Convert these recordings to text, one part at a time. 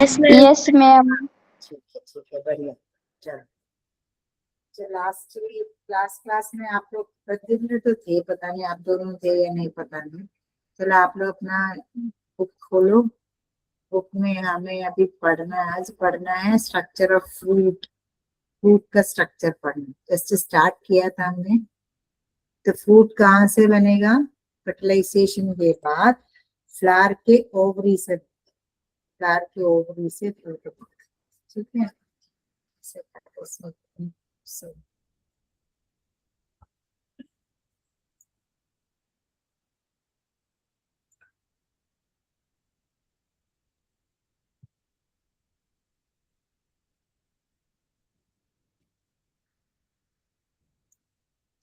Yes ma'am. ठीक है बढ़िया। चलो लास्ट क्लास में आप लोग प्रतिदिन तो थे, पता नहीं आप दोनों थे या नहीं, पता नहीं। चलो आप लोग अपना बुक खोलो। बुक में हमें अभी पढ़ना है, आज पढ़ना है स्ट्रक्चर ऑफ फ्रूट। फ्रूट का स्ट्रक्चर पढ़ना, जस्ट स्टार्ट किया था हमने। तो फ्रूट कहाँ से बनेगा? फर्टिलाइजेशन के बाद फ्लावर के ओवरी से, फ्लावर के ओवरी से फ्रूट। ठीक है।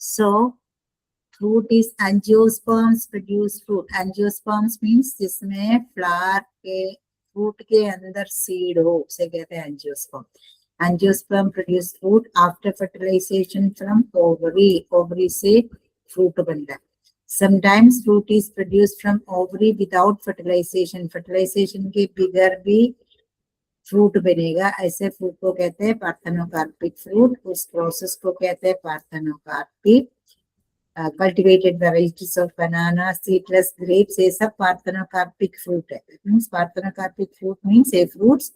So fruit is angiosperms produce fruit. Angiosperms means जिसमें फ्लावर के फ्रूट के अंदर सीड हो, उसे कहते हैं angiosperm. Angiosperm produce fruit after fertilisation from ovary. Ovary से फ्रूट बनता है। Sometimes fruit is produce from ovary without fertilisation. Fertilisation के बिगर भी फ्रूट बनेगा, ऐसे फ्रूट को कहते हैं पार्थेनोकार्पिक फ्रूट। उस प्रोसेस को कहते हैं parthenocarpic. cultivated varieties of banana, citrus, grapes, ये सब parthenocarpic fruit है। Means parthenocarpic fruit means ये fruits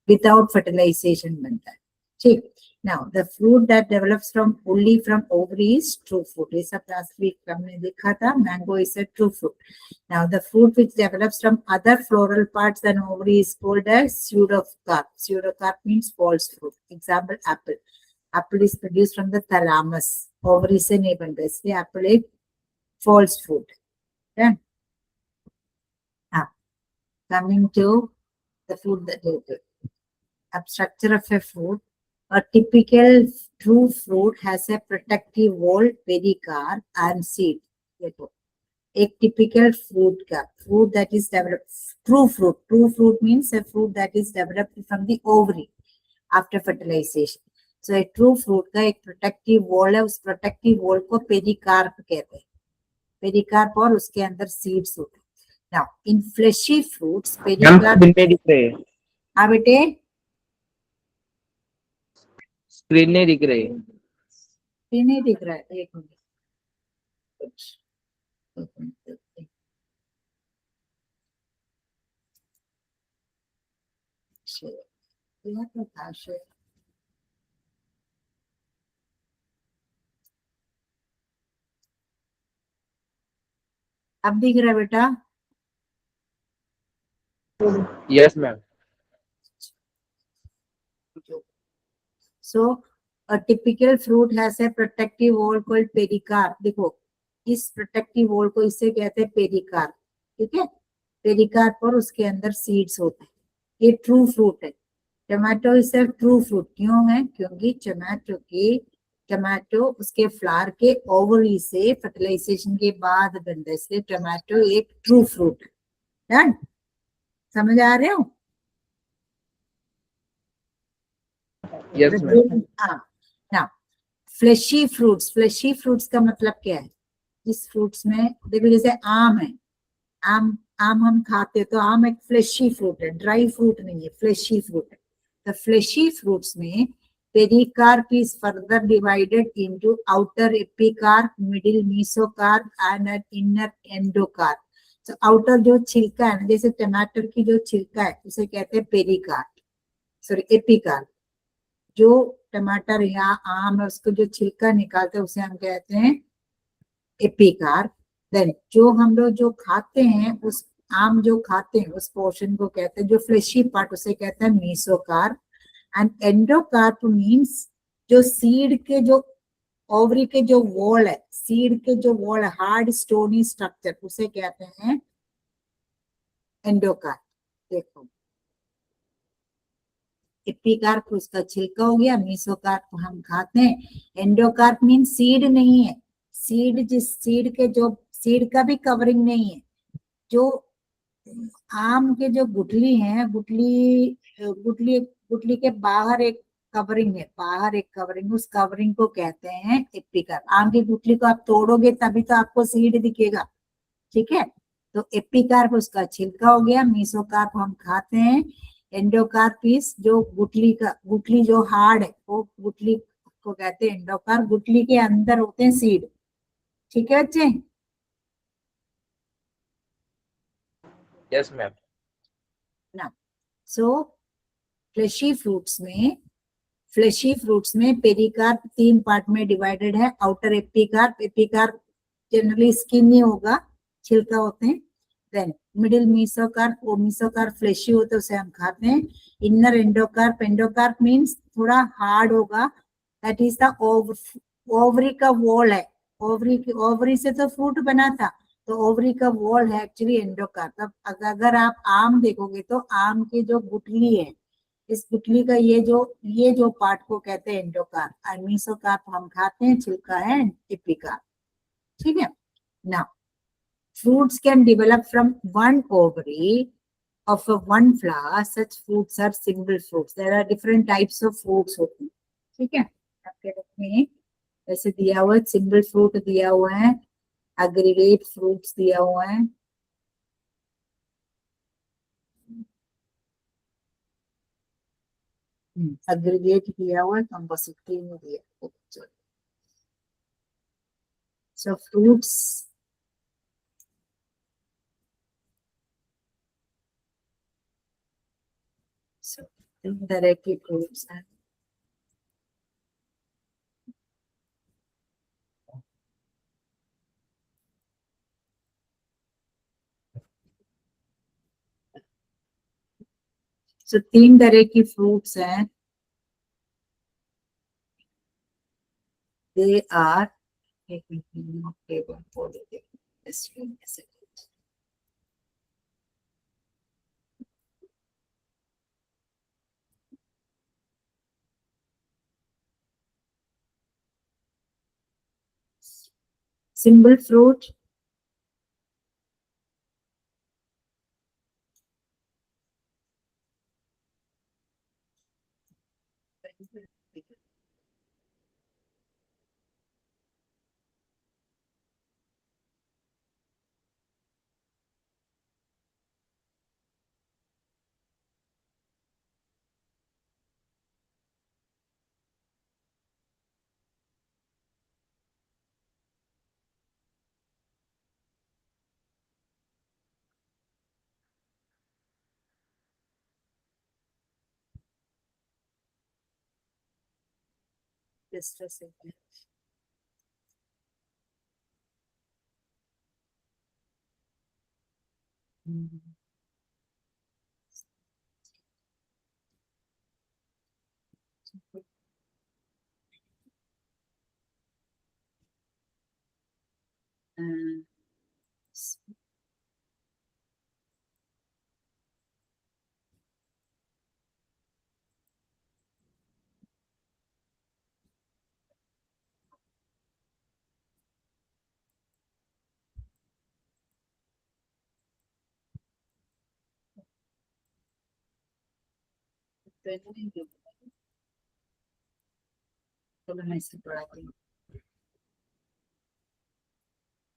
without fertilization बनता है। ठीक। Now the fruit that develops from only from ovary is true fruit। ये सब last week हमने देखा था, mango is a true fruit। Now the fruit which develops from other floral parts than ovary is called as pseudocarp। Pseudocarp means false fruit। Example apple। Apple is produced from the thalamus, ovary से नहीं बनता, इसलिए Apple एक false fruit है। Coming to the fruit that structure of a fruit. A typical true fruit has a protective wall, pericarp and seed। देखो एक typical fruit का, fruit that is developed, true fruit means a fruit that is developed from the ovary after fertilization। So a true fruit का एक protective wall है, उस protective wall को pericarp कहते हैं। पेरिकार्प और उसके अंदर सीड्स होते हैं। Now in fleshy fruits pericarp दिख रहे हैं। हाँ बेटे स्क्रीन नहीं दिख रही। स्क्रीन नहीं दिख रहा है, एक मिनट। अब दिख रहा है बेटा? Yes ma'am. So a typical fruit has a protective wall called pericarp। देखो इस प्रोटेक्टिव वॉल को इससे कहते हैं पेरिकार्प। ठीक है। पेरिकार्प और उसके अंदर सीड्स होते हैं। ये ट्रू फ्रूट है। Tomato is a true fruit क्यों है? क्योंकि टमाटो उसके फ्लावर के ओवरी से फर्टिलाइजेशन के बाद बनता है, इसलिए टमाटो एक ट्रू फ्रूट है। डन? समझ आ रहे हो? Yes ma'am. हाँ। फ्लेशी फ्रूट्स का मतलब क्या है? जिस फ्रूट्स में देखो जैसे आम है, आम हम खाते तो आम एक फ्लेशी फ्रूट है, ड्राई फ्रूट नहीं है, फ्लेशी फ्रूट है। The fleshy fruits में pericarp is further divided into outer epicarp, middle mesocarp and an inner endocarp। तो outer जो छिलका है ना, जैसे टमाटर की जो छिलका है उसे कहते हैं पेरिकार्प, सॉरी एपिकार्प। जो टमाटर या आम है उसको जो छिलका निकालते हैं उसे हम कहते हैं एपिकार्प। देन जो हम लोग जो खाते हैं, उस आम जो खाते हैं उस पोर्शन को कहते हैं, जो फ्लेशी पार्ट उसे कहते हैं मीसोकार्प। एंड एंडोकार्प मींस जो सीड के जो ओवरी के जो वॉल है, सीड के जो वॉल हार्ड स्टोनी स्ट्रक्चर उसे कहते हैं एंडोकार्प। देखो एपिकार्प उसका छिलका हो गया, मीसोकार्प हम खाते हैं। एंडोकार्प मीन सीड नहीं है, सीड जिस सीड के जो सीड का भी कवरिंग नहीं है। जो आम के जो गुठली है, गुठली के बाहर एक कवरिंग है, बाहर एक कवरिंग, उस कवरिंग को कहते हैं एपिकार्प। आम की गुठली को आप तोड़ोगे तभी तो आपको सीड दिखेगा। ठीक है। तो एपिकार्प उसका छिलका हो गया, मेसोकार्प हम खाते हैं, एंडोकार्प इज जो गुठली जो हार्ड है वो गुठली को कहते हैं एंडोकार्प, गुठली के अंदर होते हैं सीड। ठीक है बच्चे? Yes ma'am. ना सो फ्लेशी फ्रूट्स में पेरिकार्प 3 पार्ट में डिवाइडेड है। आउटर एपिकार्प जनरली स्किनी होगा, छिलका होते हैं। देन मिडिल मेसोकार्प, वो मेसोकार्प फ्लेशी होते हैं, उसे हम खाते हैं। इनर एंडोकार्प मींस थोड़ा हार्ड होगा, दैट इज द ओवरी का वॉल है। ओवरी से तो फ्रूट बना था, तो ओवरी का वॉल है एक्चुअली एंडोकार्प। अब अगर आप आम देखोगे तो आम की जो गुठली है, इस गुठली का ये जो पार्ट को कहते हैं एंडोकार्प, और मेसोकार्प हम खाते हैं, छिलका है एपिकार्प। ठीक है ना? Fruits can develop from one ovary of a one flower. Such fruits are simple fruits. There are different types of fruits होते हैं। ठीक है? आपके बुक में ऐसे दिया हुआ है, सिंगल फ्रूट दिया हुआ है, एग्रीगेट फ्रूट्स दिया हुआ है। एग्रीगेट दिया हुआ है, कंपोजिटी में दिया। So fruits so directly fruits and so 3 तरह की फ्रूट्स हैं। They are एक मिनट टेबल खोल देते हैं। Just give me a second. Simple fruit, just a second. Uh,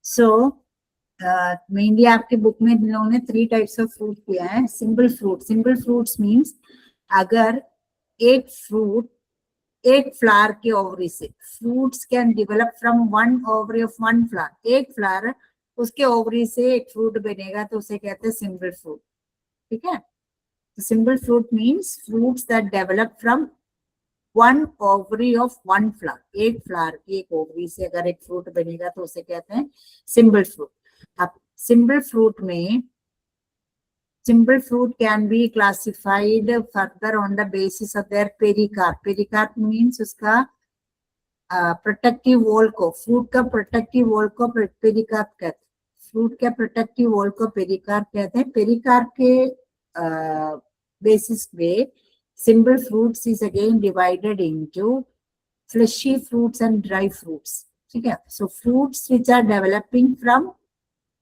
So mainly आपके बुक में इन्होंने 3 टाइप्स ऑफ फ्रूट किया है। सिंगल फ्रूट्स मींस अगर एक फ्लावर के ओवरी से, fruits can develop from one ovary of one flower, एक फ्लावर उसके ओवरी से एक फ्रूट बनेगा, तो उसे कहते हैं सिंगल फ्रूट। ठीक है? Single fruit means fruits that develop from one ovary of one flower, एक फ्लावर की एक ओवरी से अगर एक फ्रूट बनेगा तो उसे कहते हैं सिंगल फ्रूट। अब single fruit can be classified further on the basis of their pericarp. Pericarp means उसका प्रोटेक्टिव वॉल को, फ्रूट का प्रोटेक्टिव वॉल को पेरिकार्प कहते हैं। फ्रूट के प्रोटेक्टिव वॉल को पेरिकार्प कहते हैं। पेरिकार्प के बेसिस पे single fruits is again divided into fleshy fruits and dry fruits. ठीक है? So fruits which are developing from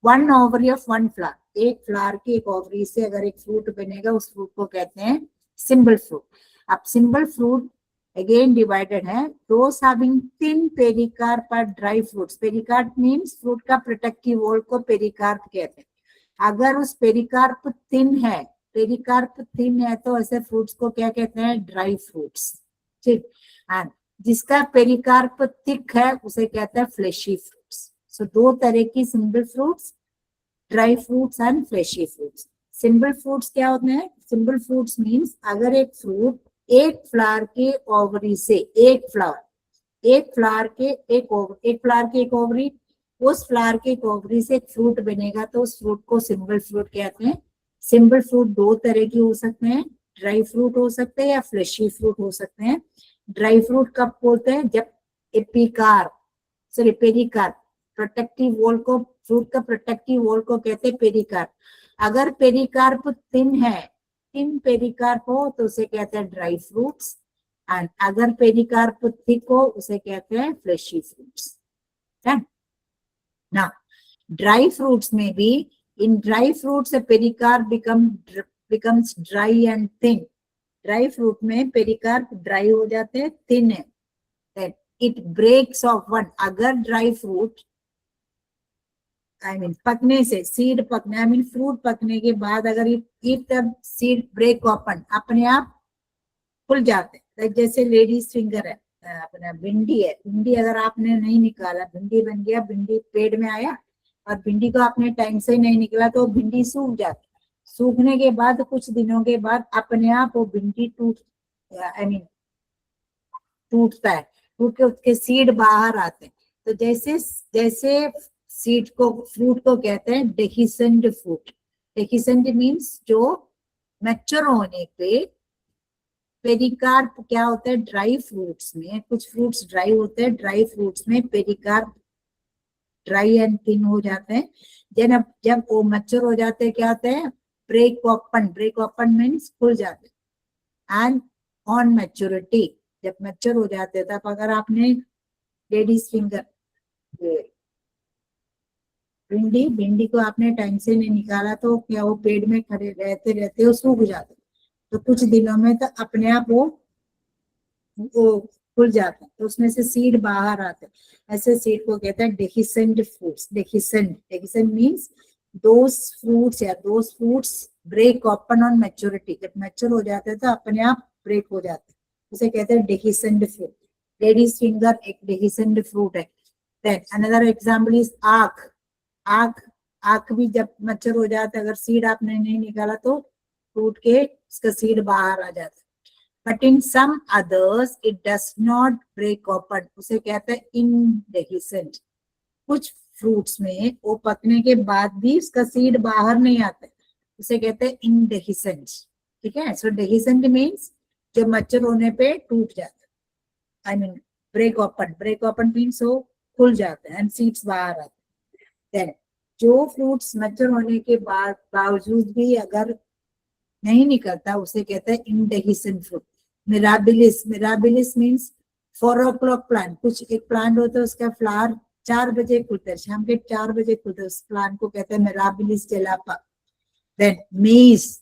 one ovary of one flower, एक फ्लावर की एक ओवरी से अगर एक फ्रूट बनेगा, उस फ्रूट को कहते हैं सिंगल फ्रूट। अब सिंगल फ्रूट अगेन डिवाइडेड है, दोस हैविंग थिन पेरिकार्प और dry fruits. Pericarp means fruit का प्रोटेक्टिव वॉल को पेरिकार्प कहते हैं। अगर उस पेरिकार्प थिन है, पेरिकार्प थिन है तो ऐसे फ्रूट्स को क्या कहते हैं? Dry fruits. ठीक। एंड जिसका पेरिकार्प थिक है उसे कहते हैं फ्लेशी फ्रूट्स। सो दो तरह की simple fruits, dry fruits and fleshy fruits. Simple fruits क्या होते हैं? सिंपल फ्रूट्स मीन्स अगर एक फ्रूट एक फ्लावर के ओवरी से, एक फ्लावर के एक ओवरी, उस फ्लावर के एक ओवरी से एक फ्रूट बनेगा तो उस फ्रूट को सिंपल फ्रूट कहते हैं। सिंपल फ्रूट दो तरह की हो सकते हैं, ड्राई फ्रूट हो सकते हैं या फ्लेशी फ्रूट हो सकते हैं। ड्राई फ्रूट कब बोलते हैं? जब एपिकार सॉरी पेरिकार्प, प्रोटेक्टिव वॉल को, फ्रूट का प्रोटेक्टिव वॉल को कहते हैं पेरिकार्प। अगर पेरिकार्प थिन है, थिन पेरिकार्प हो तो उसे कहते हैं ड्राई फ्रूट्स, एंड अगर पेरिकार्प थिक हो उसे कहते हैं फ्लेशी फ्रूट्स। ना ड्राई फ्रूट्स में भी, in dry fruits pericarp becomes dry and thin। Dry fruit में पेरिकार्प ड्राई हो जाते हैं, थिन है। Then it breaks off one। अगर ड्राई फ्रूट पकने से, सीड पकने फ्रूट पकने के बाद अगर if the seed break open, अपने आप खुल जाते हैं। like जैसे लेडीज फिंगर है, अपना भिंडी है, भिंडी अगर आपने नहीं निकाला, भिंडी बन गया, भिंडी पेड़ में आया और भिंडी को आपने टाइम से नहीं निकला तो भिंडी सूख जाती। सूखने के बाद कुछ दिनों के बाद अपने आप वो भिंडी टूटता है, टूट के उसके सीड बाहर आते हैं। तो जैसे जैसे सीड को, फ्रूट को कहते हैं डेहिसेंट फ्रूट। डेहिसेंट मीन्स जो मैच्योर होने पे पेरिकार्प क्या होता है? ड्राई फ्रूट्स में, कुछ फ्रूट्स ड्राई होते हैं, ड्राई फ्रूट्स में पेरिकार्प ड्राई एंड थिन हो जाते हैं। जब वो मैच्योर हो जाते हैं क्या होते हैं? ब्रेक ओपन मीन्स खुल जाते हैं। एंड ऑन मैच्योरिटी, जब मैच्योर हो जाते हैं तब अगर आपने लेडीज फिंगर भिंडी को आपने टाइम से नहीं निकाला तो क्या वो पेड़ में खड़े रहते रहते वो सूख जाते, तो कुछ दिनों में तो अपने आप वो खुल जाता है, तो उसमें से सीड बाहर आते हैं। ऐसे सीड को कहते हैं dehiscent fruits. Dehiscent means those fruits break open on maturity. जब मैच्योर हो जाते हैं तो अपने आप ब्रेक हो जाते हैं, उसे कहते हैं डेहिसेंट फ्रूट। लेडीज फिंगर एक डेहिसेंट फ्रूट है। देन अनदर एग्जांपल इज आक भी जब मैच्योर हो जाता है, अगर सीड आपने नहीं निकाला तो टूट के उसका सीड बाहर आ जाता है। But in some others it does not break open, उसे कहते हैं इनडेहिसेंट। कुछ फ्रूट्स में वो पकने के बाद भी उसका सीड बाहर नहीं आता, उसे कहते हैं इनडेहिसेंट। ठीक है। सो डेहिसेंट मीन्स जो मैच्योर होने पे टूट जाता है, ब्रेक ओपन मीन्स वो खुल जाते हैं एंड सीड्स बाहर आते हैं। जो फ्रूट्स मैच्योर होने के बाद बावजूद भी अगर नहीं निकलता उसे कहते हैं indehiscent fruit. Mirabilis means 4 o'clock plant. कुछ एक प्लांट होता है उसका फ्लावर 4 बजे खुलता है, शाम के 4 बजे खुलता है, उस प्लांट को कहते हैं मिराबिलिस जेलापा। देन मेज,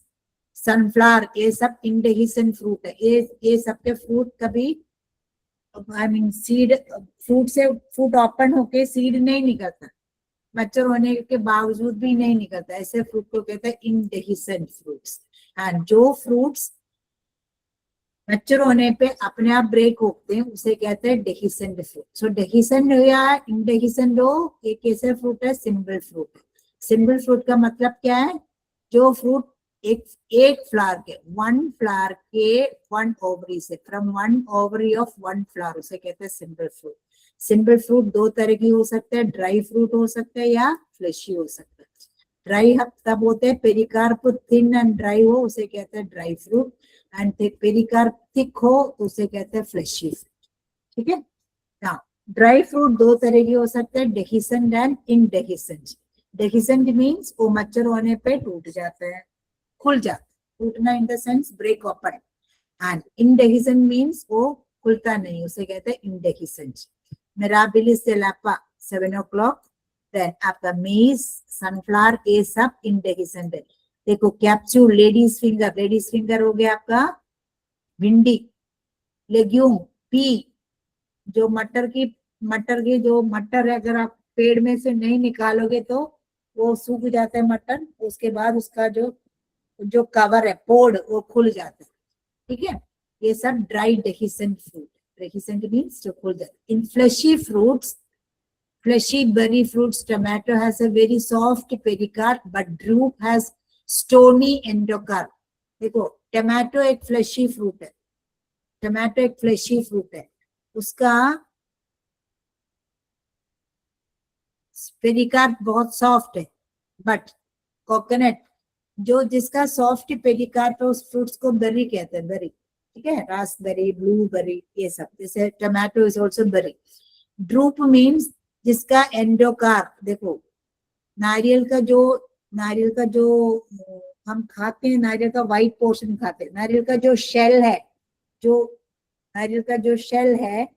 सनफ्लावर, ये सब इनडेहिसेंट फ्रूट है। ये सबके फ्रूट कभी सीड, फ्रूट ओपन होके सीड नहीं निकलता, मैच्योर होने के बावजूद भी नहीं निकलता, ऐसे फ्रूट को कहते हैं इनडेहिसेंट फ्रूट्स। एंड जो फ्रूट्स मैच्योर होने पे अपने आप ब्रेक होते हैं उसे कहते हैं डेहिसेंट फ्रूट। सो डेहिसेंट हो या इनडेहिसेंट हो, एक कैसे फ्रूट है? Simple fruit. सिंपल फ्रूट का मतलब क्या है? जो फ्रूट एक फ्लावर के वन ओवरी से, from one ovary of one flower, उसे कहते हैं सिंपल फ्रूट। सिंपल फ्रूट दो तरह की हो सकते हैं, ड्राई फ्रूट हो सकता है या फ्लेशी हो सकता है। ड्राई तब होते हैं पेरिकार्प थिन एंड ड्राई हो, उसे कहते हैं dry fruit, and pericarp thick हो तो उसे कहते हैं फ्लेशी फ्रूट। ठीक है ना। ड्राई फ्रूट दो तरह की हो सकते हैं, dehiscent and indehiscent. Dehiscent means वो मैच्योर होने पे टूट जाते हैं, खुल जाता है, टूटना in the sense break open. And indehiscent means वो खुलता नहीं, उसे कहते हैं इनडेहिसेंट। Mirabilis जेलापा 7 o'clock। देन आपका मेज, सनफ्लावर, ये सब इनडेहिसेंट है। देखो कैप्सूल, लेडीज फिंगर हो गया आपका भिंडी, लेग्यूम, पी, जो मटर की जो मटर है, अगर आप पेड़ में से नहीं निकालोगे तो वो सूख जाता है मटन, उसके बाद उसका जो जो कवर है पोड वो खुल जाता है, ठीक है। ये सब dry dehiscent fruit, dehiscent means जो खुल जाता है। In fleshy fruits, fleshy berry fruits, tomato has a very soft pericarp but drupe has stony endocarp. देखो टमाटो एक फ्लेशी फ्रूट है, टमाटो एक फ्लेशी फ्रूट है, उसका पेरिकार्प बहुत सॉफ्ट है, बट कोकोनट जो जिसका सॉफ्ट पेरिकार्प है उस फ्रूट्स को बेरी कहते हैं, बेरी, ठीक है, रास्पबेरी, ब्लूबेरी, ये सब। जैसे tomato is also berry. Drupe means जिसका एंडोकार्प, देखो नारियल का जो हम खाते हैं, नारियल का व्हाइट पोर्शन खाते हैं, नारियल का जो शेल है, जो नारियल का जो शेल है,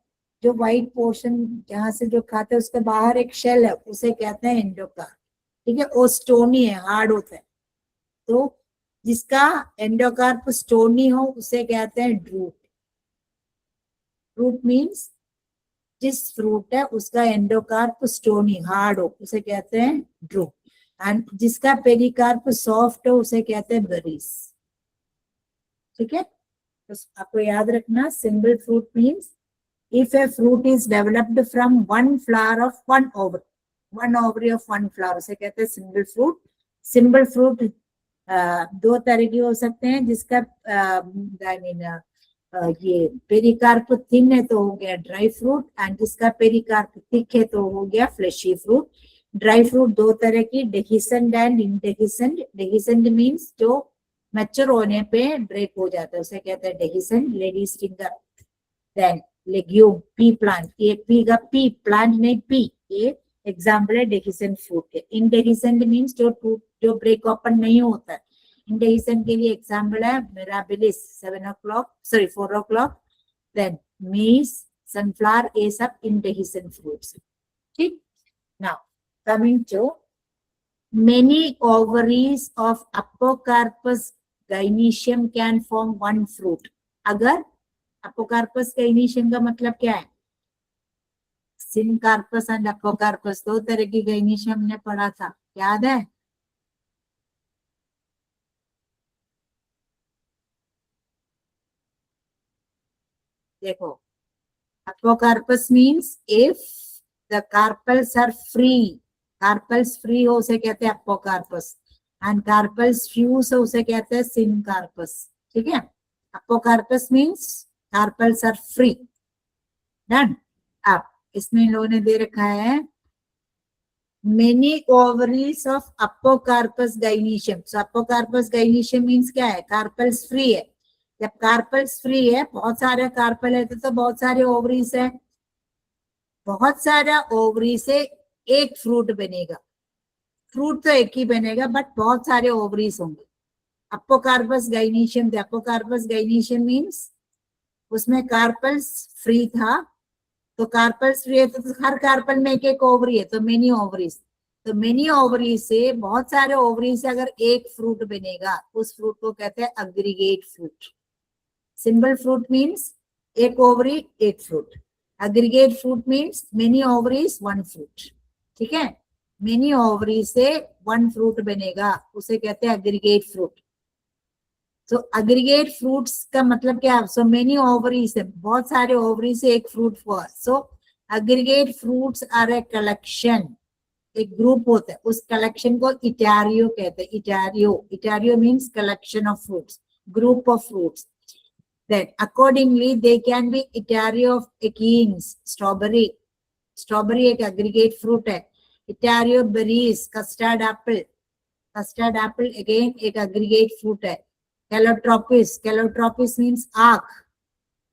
जो व्हाइट पोर्शन जहां से जो खाते हैं उसके बाहर एक शेल है, उसे कहते हैं एंडोकार्प, ठीक है। वो स्टोनी है, हार्ड होता है, तो जिसका एंडोकार्प स्टोनी हो उसे कहते हैं ड्रूप। ड्रूप मीन्स जिस फ्रूट है उसका एंडोकार्प स्टोनी हार्ड हो उसे कहते हैं ड्रूप, एंड जिसका पेरिकार्प सॉफ्ट हो उसे कहते हैं बेरीज, ठीक है। तो आपको याद रखना, simple fruit means if a fruit is developed from one flower of one ovary of one flower, उसे कहते हैं सिंपल फ्रूट। सिंपल फ्रूट दो तरह के हो सकते हैं, जिसका आई मीन ये पेरिकार्प थिन है तो हो गया ड्राई फ्रूट, एंड जिसका पेरिकार्प थिक है तो हो गया फ्लेशी फ्रूट। ड्राई फ्रूट दो तरह की, dehiscent and indehiscent. Dehiscent means जो मैच्योर होने पे ब्रेक हो जाता है उसे कहते हैं dehiscent, ladies finger. Then legume, pea plant, ये पी का पी प्लांट नहीं पी, ये एग्जाम्पल है डेहिसेंट फ्रूट के। इनडेहिसेंट मीन्स जो ब्रेक ओपन नहीं होता है। इनडेहिसेंट के लिए एग्जाम्पल है मिराबिलिस 4 o'clock, देन मीज, सनफ्लावर, ये सब इनडेहिसेंट फ्रूट्स, ठीक। Now coming to many ovaries of Apocarpus gynoecium can form one fruit. अगर अपोकार्पस गाइनिशियम का मतलब क्या है? सिनकार्पस एंड अपोकार्पस दो तरह की गाइनिशियम ने पढ़ा था, याद है? देखो, apocarpous means if the carpels are free, carpels free हो उसे कहते हैं अपोकार्पस, एंड कार्पल्स फ्यूज हो उसे कहते हैं सिनकार्पस, ठीक है। Apocarpous means carpels are free, done. अब इसमें इन लोगों ने दे रखा है many ovaries of apocarpous gynoecium. So apocarpous gynoecium means क्या है? कार्पल्स फ्री है। जब कार्पल्स फ्री है, बहुत सारे कार्पल है तो बहुत सारे ओवरीज है, बहुत सारा ओवरी से एक फ्रूट बनेगा। फ्रूट तो एक ही बनेगा बट बहुत सारे ओवरीज होंगे। अपोकार्पस गाइनिशियम, अपोकार्पस गाइनिशियम मीन्स उसमें कार्पल्स फ्री था, तो कार्पल्स फ्री है तो हर कार्पल में एक एक ओवरी है, तो मेनी ओवरीज। तो मेनी ओवरी से, बहुत सारे ओवरी से अगर एक फ्रूट बनेगा उस फ्रूट को कहते हैं aggregate fruit. Simple fruit means एक ओवरी एक fruit, aggregate fruit means many ovaries one fruit, ठीक है। मेनी ओवरी से वन फ्रूट बनेगा उसे कहते हैं अग्रीगेट फ्रूट। तो अग्रीगेट फ्रूट्स का मतलब क्या है? सो मेनी ओवरीज है, बहुत सारे ओवरी से एक फ्रूट हुआ। So aggregate fruits are a collection, एक ग्रुप होता है, उस कलेक्शन को इटारियो कहते हैं। Etaerio, etaerio means collection of fruits, group of fruits. Then accordingly they can be itario of achenes, strawberry, strawberry एक aggregate fruit है। Itario berries, custard apple, custard apple again एक aggregate fruit है। Calotropis, calotropis means आक,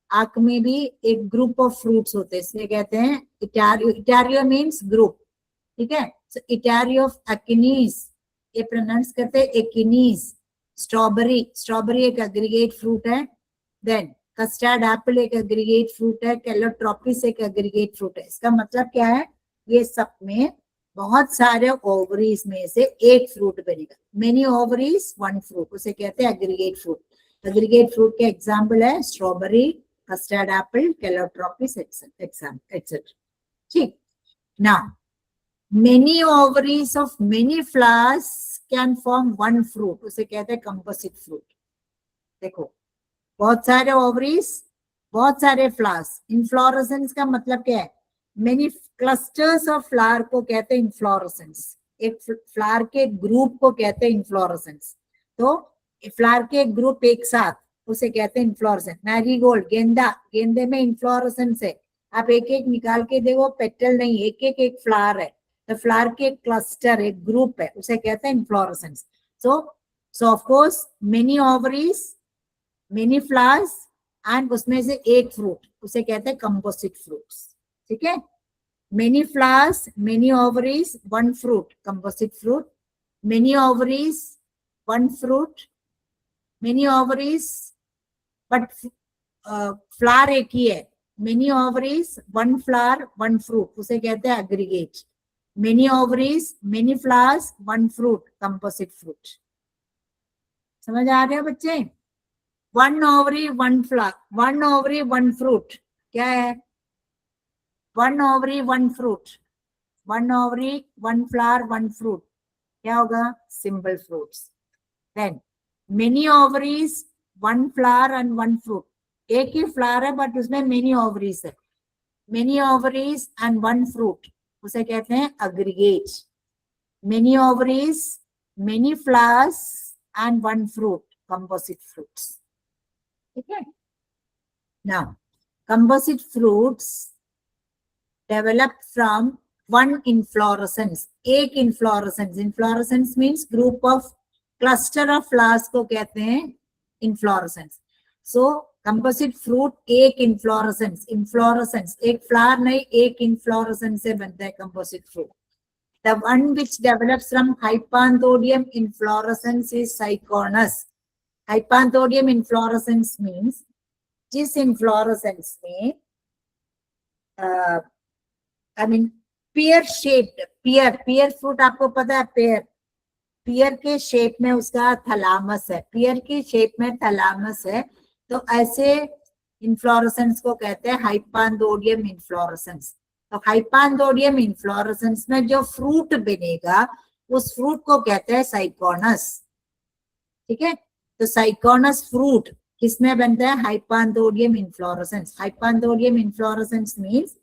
आक में भी एक group of fruits होते हैं, इसलिए कहते हैं इटारियो। इटारियो मीन्स ग्रुप, ठीक है। सो इटारियो ऑफ अकिनीस, ये प्रोनाउंस करते हैं एकिनीस। स्ट्रॉबेरी, स्ट्रॉबेरी एक एग्रीगेट फ्रूट है। देन कस्टर्ड एप्पल एक एग्रीगेट फ्रूट है। कैलोट्रोपिस एक एग्रीगेट फ्रूट है। इसका मतलब क्या है? ये सब में बहुत सारे ओवरीज में से एक फ्रूट बनेगा। मेनी ओवरीज वन फ्रूट, उसे कहते हैं एग्रीगेट फ्रूट। एग्रीगेट फ्रूट के एग्जाम्पल है strawberry, custard apple, Calotropis etcetera, ठीक। Now many ovaries of many flowers can form one fruit, उसे कहते हैं composite fruit. देखो, बहुत सारे ovaries, बहुत सारे flowers. Inflorescence का मतलब क्या है? Many clusters of flower को कहते हैं inflorescence. एक फ्लावर के ग्रुप को कहते हैं inflorescence. तो फ्लावर के ग्रुप एक साथ, उसे कहते हैं inflorescence. मैरीगोल्ड, गेंदा, गेंदे में inflorescence है. आप एक एक निकाल के देखो, पेटल नहीं, एक एक फ्लावर है. तो फ्लावर के क्लस्टर, एक ग्रुप है, उसे कहते हैं inflorescence. So of course many ovaries, many flowers and उसमें से एक फ्रूट, उसे कहते हैं composite fruits. ठीक है? Many flowers, many ovaries, one fruit, composite fruit. Many ovaries, one fruit. Many ovaries, but flower एक ही है. Many ovaries, one flower, one fruit, उसे कहते हैं aggregate. Many ovaries, many flowers, one fruit, composite fruit. समझ आ रहे हैं बच्चे? One ovary, one flower. One ovary, one fruit. क्या है? One ovary, one fruit. One ovary, one flower, one fruit. क्या होगा? Simple fruits. Then many ovaries, one flower and one fruit. एक ही flower है but उसमें many ovaries है. Many ovaries and one fruit, उसे कहते हैं aggregate. Many ovaries, many flowers and one fruit, composite fruits. ठीक है? Now, composite fruits develop from one inflorescence. एक inflorescence. Inflorescence means group of cluster of flowers को कहते हैं inflorescence. So composite fruit एक inflorescence. Inflorescence एक flower नहीं, एक inflorescence से बनता है composite fruit. The one which develops from hypanthodium inflorescence is cyconus. Hypanthodium inflorescence means जिस inflorescence में pear shaped, pear fruit आपको पता है, pear के शेप में उसका थैलामस है, pear की शेप में थैलामस है, तो ऐसे इन्फ्लोरेसेंस को कहते हैं हाइपांथोडियम इन्फ्लोरेसेंस. तो हाइपांथोडियम इन्फ्लोरेसेंस में जो फ्रूट बनेगा उस फ्रूट को कहते हैं साइकोनस. ठीक है? तो साइकोनस फ्रूट किसमें बनता है? हाइपांथोडियम इन्फ्लोरेसेंस. हाइपांथोडियम इन्फ्लोरेसेंस मींस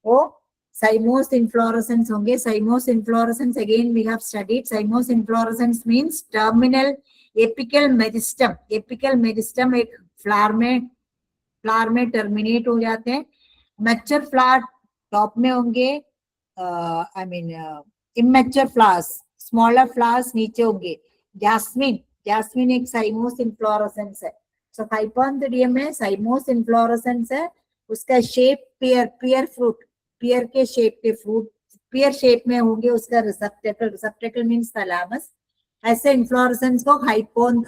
वो cymose inflorescence होंगे. Cymose inflorescence again we have studied. Cymose inflorescence means terminal apical meristem. Apical meristem एक फ्लावर में टर्मिनेट हो जाते हैं. मैच्योर फ्लावर टॉप में होंगे, इमैच्योर फ्लावर्स, स्मॉलर फ्लावर्स नीचे होंगे. जैस्मिन एक साइमोस इन्फ्लोरेसेंस है. सो हाइपांथोडियम में साइमोस इन्फ्लोरेसेंस है, उसका शेप पियर फ्रूट, पियर के शेप के फ्रूट पियर शेप में होंगे, उसका रिसेप्टेकल मींस थैलामस. ऐसे इन्फ्लोरेसेंस को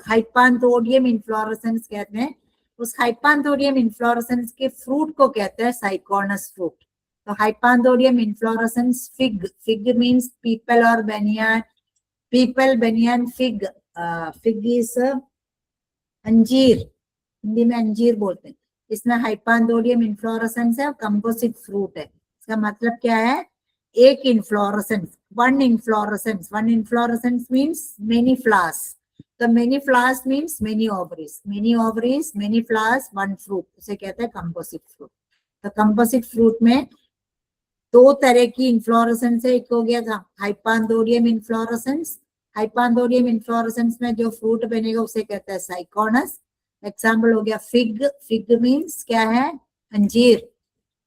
हाइपांथोडियम इन्फ्लोरेसेंस कहते हैं. उस हाइपांथोडियम इन्फ्लोरेसेंस के फ्रूट को कहते हैं साइकोनस फ्रूट. तो हाइपांथोडियम इन्फ्लोरेसेंस फिग मींस पीपल और banyan. People, banyan, fig. Fig is अंजीर, हिंदी में अंजीर बोलते हैं. इसमें हाइपांथोडियम इन्फ्लोरेसेंस है और कंपोजिट फ्रूट है. इसका मतलब क्या है? एक inflorescence, one inflorescence. One inflorescence means many flowers. तो many flowers means many ovaries. Many ovaries, many flowers, one fruit, उसे कहते हैं कंपोजिट फ्रूट. तो कंपोजिट फ्रूट में दो तरह की इन्फ्लोरेसेंस है. एक हो गया था हाइपांथोडियम इन्फ्लोरेसेंस. हाइपांथोडियम इन्फ्लोरेसेंस में जो फ्रूट बनेगा उसे कहते हैं साइकोनस. एग्जाम्पल हो गया फिग. फिग मीन्स क्या है? अंजीर.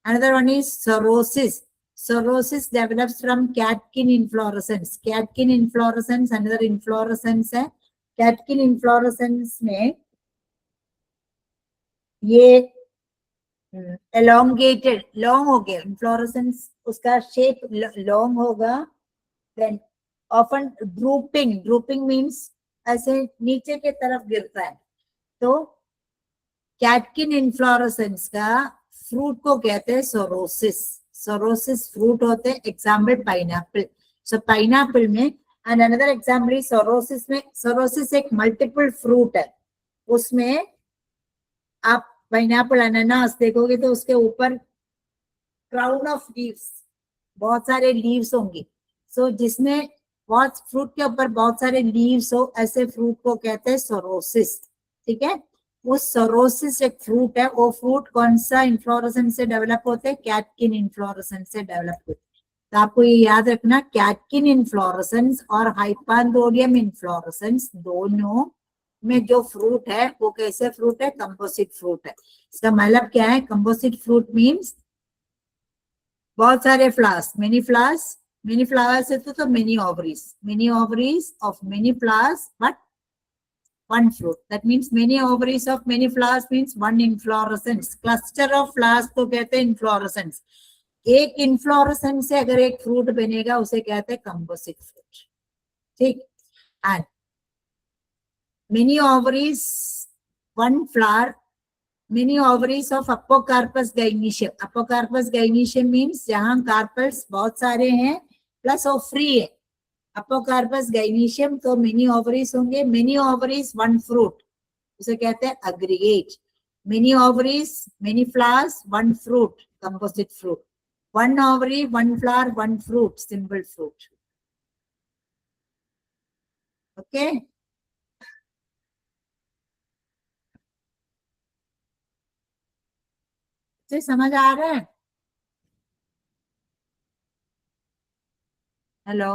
Another one is cirrhosis. Cirrhosis develops from catkin inflorescence. Catkin inflorescence another inflorescence है. Catkin inflorescence में ये elongated, long हो गया inflorescence, उसका shape long होगा. Then often drooping means ऐसे नीचे के तरफ गिरता है. तो कैटकिन इन्फ्लोरेसेंस का फ्रूट को कहते हैं सोरोसिस. सोरोसिस फ्रूट होते हैं. Example pineapple. सो पाइनएप्पल में and another example is sorosis में. सोरोसिस एक मल्टीपल फ्रूट है. उसमें आप पाइनएप्पल, अनानास देखोगे तो उसके ऊपर क्राउन ऑफ लीव्स, बहुत सारे लीव्स होंगे. सो जिसमें बहुत फ्रूट के ऊपर बहुत सारे लीव्स हो, ऐसे फ्रूट को कहते हैं सोरोसिस। ठीक है, वो सोरोसिस एक फ्रूट है। वो फ्रूट कौन सा इन्फ्लोरेसेंस से डेवलप होते हैं? कैटकिन इन्फ्लोरेसेंस से डेवलप होते हैं। तो आपको ये याद रखना, कैटकिन इन्फ्लोरेसेंस और हाइपांथोडियम इन्फ्लोरेसेंस दोनों में जो फ्रूट है वो कैसे फ्रूट है? कंपोजिट फ्रूट है। इसका मतलब क्या है? कंपोजिट फ्रूट मीन्स बहुत सारे flowers, many flowers. Many flowers है तो many ovaries of many flowers but one fruit. That means many ovaries of many flowers means one inflorescence. Cluster of flowers को कहते हैं inflorescence. एक inflorescence से अगर एक fruit बनेगा उसे कहते हैं composite fruit. ठीक, and many ovaries, one flower, many ovaries of Apocarpus gynecium. Apocarpus gynecium means जहाँ carpels बहुत सारे हैं plus वो free है. Apocarpus gynecium तो many ovaries होंगे. Many ovaries, one fruit. उसे कहते हैं aggregate. Many ovaries, many flowers, one fruit, composite fruit. One ovary, one flower, one fruit, simple fruit. Okay, तो समझ आ रहा है? Hello,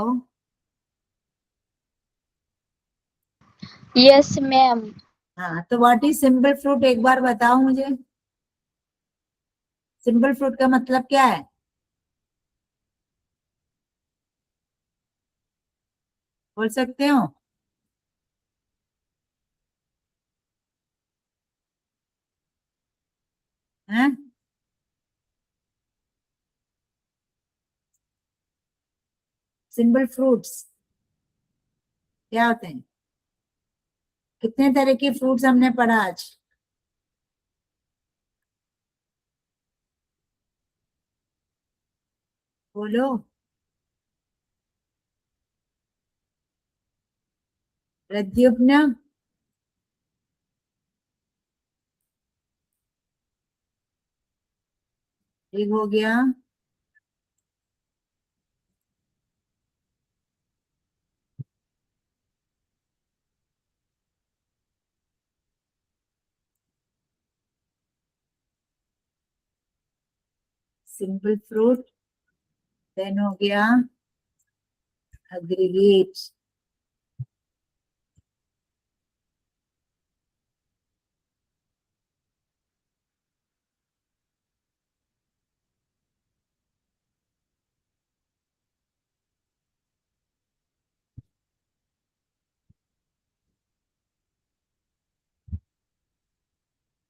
yes ma'am. हाँ, तो व्हाट इज सिंपल फ्रूट? एक बार बताओ मुझे. सिंपल फ्रूट का मतलब क्या है? बोल सकते हो? हैं? सिंपल फ्रूट्स क्या होते हैं? कितने तरह के फ्रूट्स हमने पढ़ा आज? बोलो. प्रद्युम्न, एक हो गया. Simple fruit. देन हो गया aggregate.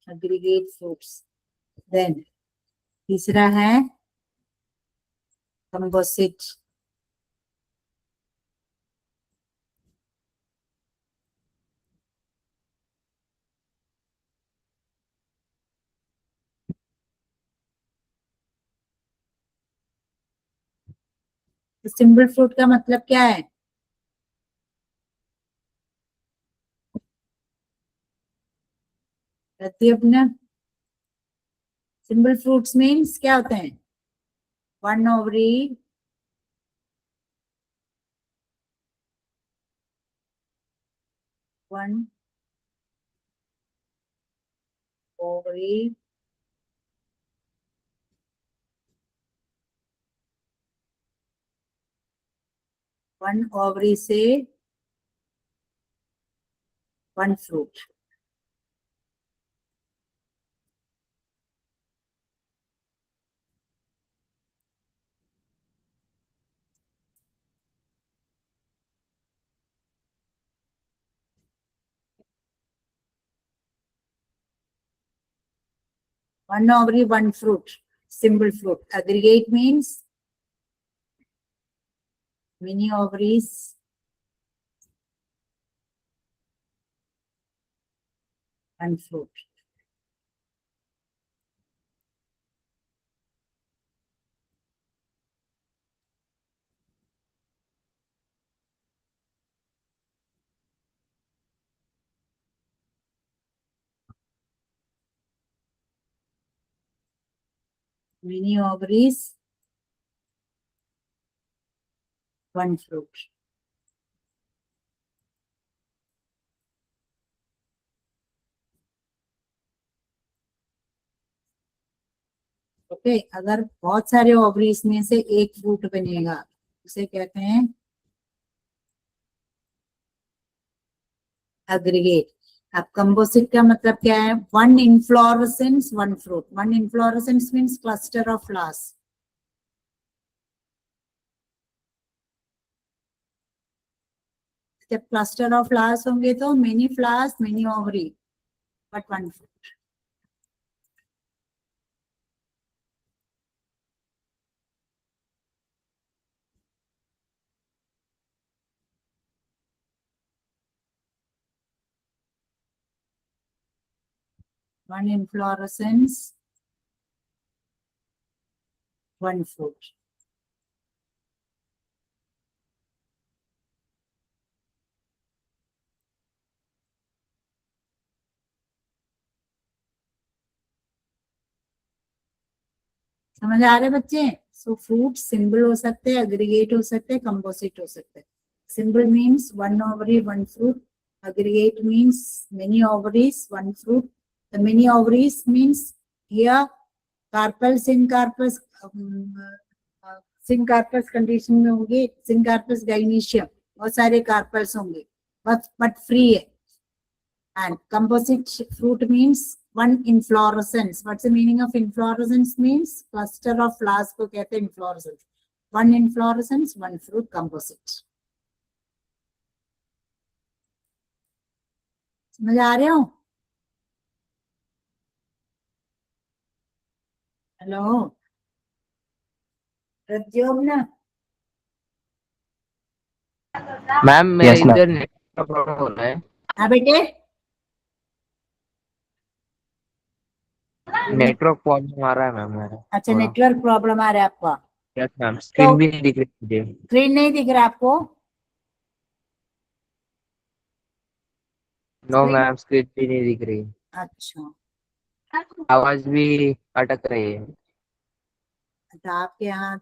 aggregate fruits. Then तीसरा है composite. सिंपल फ्रूट का मतलब क्या है? प्रत्युत्पन्न. सिंपल फ्रूट्स मीन्स क्या होते हैं? One ovary, one ovary, one ovary से one fruit. One ovary, one fruit, simple fruit. Aggregate means many ovaries, one fruit. Many ovaries, one fruit. Okay अगर बहुत सारे ओवरीज में से एक फ्रूट बनेगा उसे कहते हैं एग्रीगेट। अब कंपोजिट का मतलब क्या है? One inflorescence one fruit. One inflorescence means cluster of flowers. जब क्लस्टर ऑफ फ्लावर्स होंगे तो many flowers many ovary but one fruit. One inflorescence one fruit. समझ आ रहे बच्चे? सो फ्रूट सिंबल हो सकते हैं, एग्रीगेट हो सकते हैं, कंपोजिट हो सकते हैं। Symbol means one ovary one fruit, aggregate means many ovaries one fruit. The many ovaries means here carpel syncarpus syncarpus condition में होंगे, syncarpus gynoecium बहुत सारे कार्पल्स होंगे but free है। And composite fruit means one inflorescence. What's the meaning of inflorescence? Means cluster of flowers को कहते हैं inflorescence. One inflorescence one fruit composite. समझ आ रहे हो? हेलो प्रद्योम्न। मैम मेरे Yes, ma'am. इधर नेट का प्रॉब्लम हो रहा है। हाँ बेटे नेटवर्क प्रॉब्लम आ रहा है मैम मेरा। अच्छा थोड़ा। नेटवर्क प्रॉब्लम आ रहा है आपका? यस मैम स्क्रीन भी नहीं दिख रही मुझे। स्क्रीन नहीं दिख रहा आपको? नो मैम स्क्रीन भी नहीं दिख रही। अच्छा आवाज भी अटक रही है। तो आपके यहाँ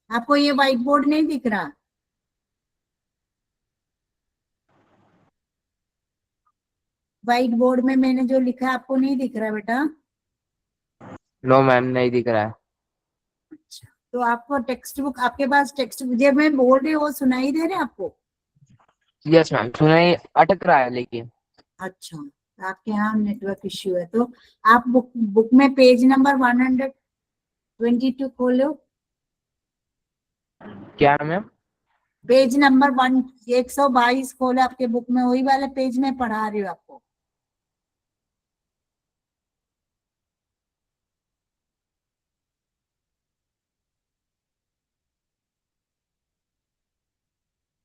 आपको ये व्हाइट बोर्ड नहीं दिख रहा? व्हाइट बोर्ड में मैंने जो लिखा है आपको नहीं दिख रहा बेटा? नो मैम नहीं दिख रहा है। अच्छा तो आपको टेक्स्ट बुक आपके पास टेक्स्ट बुक जो मैं बोल रही हूँ वो सुनाई दे रहे आपको? यस मैम सुनाई अटक रहा है लेकिन। अच्छा आपके यहाँ नेटवर्क इश्यू है तो आप बुक में पेज नंबर 122 खोलो। क्या मैम? पेज नंबर 122 खोलो आपके बुक में, वही वाले पेज में पढ़ा रही हूँ आपको।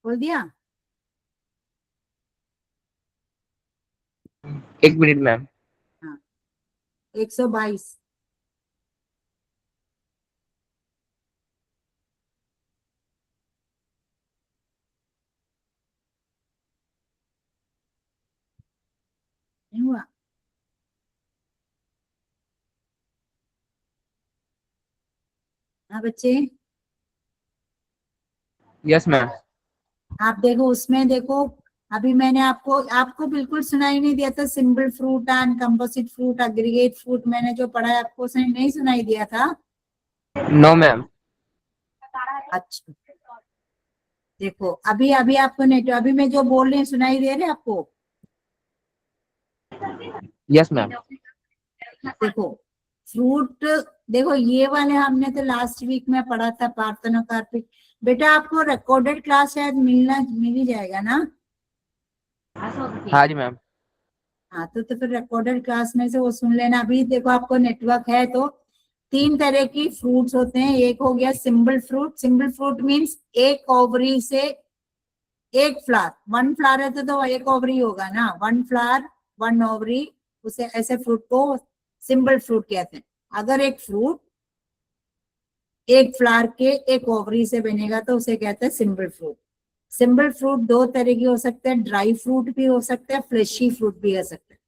खोल दिया? एक मिनट मैम। हाँ 122। नहीं हुआ? हाँ बच्चे यस मैम। आप देखो उसमें देखो अभी मैंने आपको बिल्कुल सुनाई नहीं दिया था simple fruit and composite fruit aggregate fruit मैंने जो पढ़ा है आपको नहीं सुनाई दिया था? No ma'am. अच्छा देखो अभी अभी आपको नेट अभी मैं जो बोल रही हूँ सुनाई दे रहे आपको? Yes ma'am. देखो फ्रूट देखो ये वाले हमने तो लास्ट वीक में पढ़ा था पार्थेनोकार्पिक। बेटा आपको रिकॉर्डेड क्लास शायद मिल ही जाएगा ना? हाँ जी मैम। हाँ तो फिर रिकॉर्डेड क्लास में से वो सुन लेना। अभी देखो आपको नेटवर्क है तो 3 तरह की फ्रूट्स होते हैं। एक हो गया symbol fruit. Symbol fruit means एक ओवरी से एक फ्लावर। वन फ्लावर है तो एक ओवरी होगा ना, वन फ्लावर वन ओवरी, उसे ऐसे फ्रूट को सिंबल फ्रूट कहते हैं। अगर एक फ्रूट एक फ्लावर के एक ओवरी से बनेगा तो उसे कहते हैं सिंबल फ्रूट। सिंबल फ्रूट 2 तरह के हो सकते हैं, ड्राई फ्रूट भी हो सकते हैं, फ्लेशी फ्रूट भी हो सकते हैं।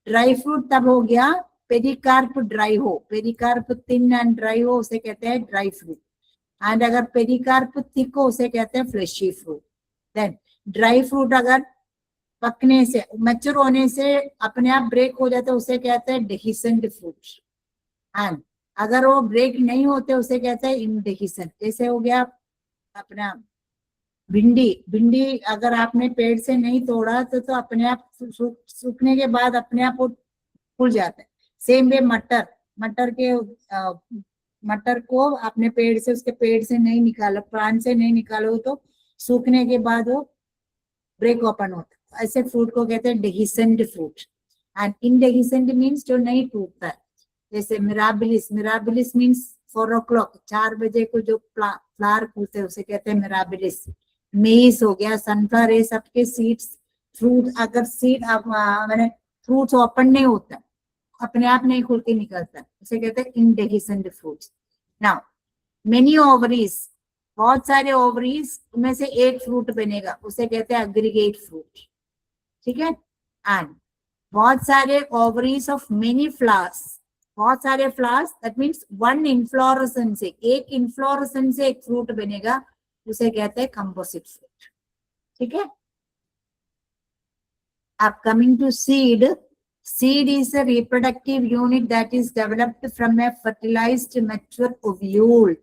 ड्राई फ्रूट तब हो गया पेरिकार्प ड्राई हो, पेरिकार्प थिन एंड ड्राई हो, उसे कहते हैं ड्राई फ्रूट। एंड अगर पेरिकार्प थिक हो उसे कहते हैं fleshy fruit. Then dry fruit अगर पकने से, मैच्योर होने से अपने आप ब्रेक हो जाते उसे कहते हैं डेहिसेंट फ्रूट। एंड अगर वो ब्रेक नहीं होते उसे कहते हैं इनडेहिसेंट। जैसे हो गया अपना भिंडी, भिंडी अगर आपने पेड़ से नहीं तोड़ा तो अपने आप सूखने के बाद अपने आप वो फूल जाता है। सेम वे मटर, मटर के मटर को आपने पेड़ से, उसके पेड़ से नहीं निकालो, प्लांट से नहीं निकालो तो सूखने के बाद वो ब्रेक ओपन होता है। ऐसे फ्रूट को कहते हैं डेहिसेंट फ्रूट। एंड इनडेहिसेंट मीन्स जो नहीं टूटता है। जैसे मिराबिलिस, मिराबिलिस मीन्स 4 o'clock 4 बजे को जो फ्लावर फूलते हैं उसे कहते हैं मिराबिलिस। मेज हो गया, सनफ्लावर, ये सबके सीड्स, फ्रूट अगर सीड आप मैंने फ्रूट्स ओपन नहीं होता, अपने आप नहीं खुल के निकलता, उसे कहते हैं इनडेहिसेंट फ्रूट्स। नाउ मेनी ओवरीज, बहुत सारे ओवरीज में से एक फ्रूट बनेगा उसे कहते हैं एग्रीगेट फ्रूट। ठीक है। एंड बहुत सारे ओवरीज ऑफ मेनी फ्लावर्स, बहुत सारे flowers, that means one inflorescence से, एक इनफ्लोरेसेंस से एक फ्रूट बनेगा उसे कहते हैं कंपोजिट फ्रूट। ठीक है। अब coming to seed, seed is a reproductive unit that is developed from a fertilized mature ovule।